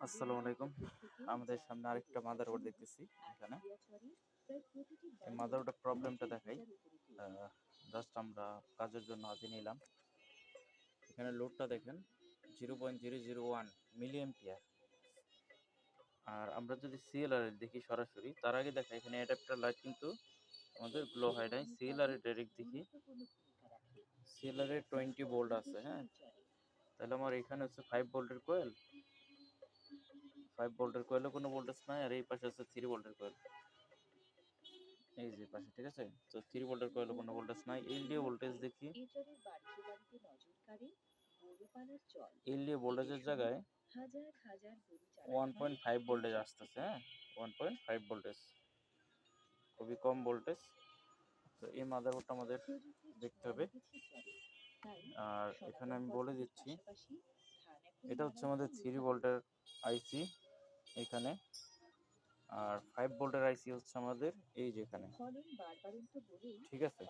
আসসালামু আলাইকুম। আমাদের সামনে আরেকটা মাদারবোর্ড দেখতেছি এখানে। এই মাদারবোর্ডের প্রবলেমটা দেখাই। জাস্ট আমরা কাজের জন্য হাতে নিলাম। এখানে লোডটা দেখেন 0.001 মিলি অ্যাম্পিয়ার। আর আমরা যদি সিএলআর দেখি সরাসরি, তার আগে দেখা এখানে অ্যাডাপ্টার লাইট কিন্তু আমাদের গ্লো হয় নাই। সিএলআর ডাইরেক্ট দেখি, সিএলআর 20 ভোল্ট আছে। হ্যাঁ, তাহলে আমার এখানে হচ্ছে 5 ভোল্টের কোয়েল, 5 ভোল্টের কোয়েলে কোনো ভোল্টেজ নাই। আর এই পাশে আছে 3 ভোল্টের কোয়েল, এই যে পাশে, ঠিক আছে। তো 3 ভোল্টের কোয়েলে কোনো ভোল্টেজ নাই। এলডিও ভোল্টেজ দেখি, এলডিও ভোল্টেজের জায়গায় 1.5 ভোল্টেজ আসতেছে। হ্যাঁ, 1.5 ভোল্টেজ, খুবই কম ভোল্টেজ। তো এই মাদারবোর্ডটা আমাদের দেখতে হবে। আর এখানে আমি বলে দিচ্ছি, এটা হচ্ছে আমাদের 3 ভোল্টের আইসি এখানে, আর 5 ভোল্টের আইসি হচ্ছে আমাদের এই যে এখানে, ঠিক আছে।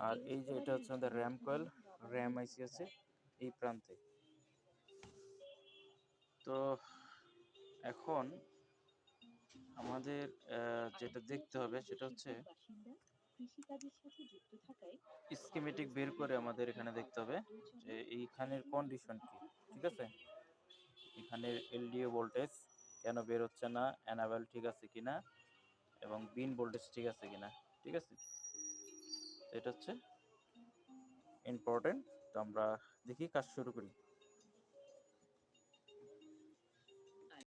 আর এই যে এটা হচ্ছে আমাদের র্যাম কয়েল, র্যাম আইসি আছে এই প্রান্তে। তো এখন আমাদের যেটা দেখতে হবে সেটা হচ্ছে স্কিমেটিক বের করে আমাদের এখানে দেখতে হবে যে এইখানের কন্ডিশন কি, ঠিক আছে। এখানের এলডিও ভোল্টেজ কেন বের হচ্ছে না, অ্যানাবেল ঠিক আছে কিনা, এবং বিন ভোল্টেজ ঠিক আছে কিনা, ঠিক আছে। এটা হচ্ছে ইম্পর্টেন্ট। তো আমরা দেখি কাজ শুরু করি।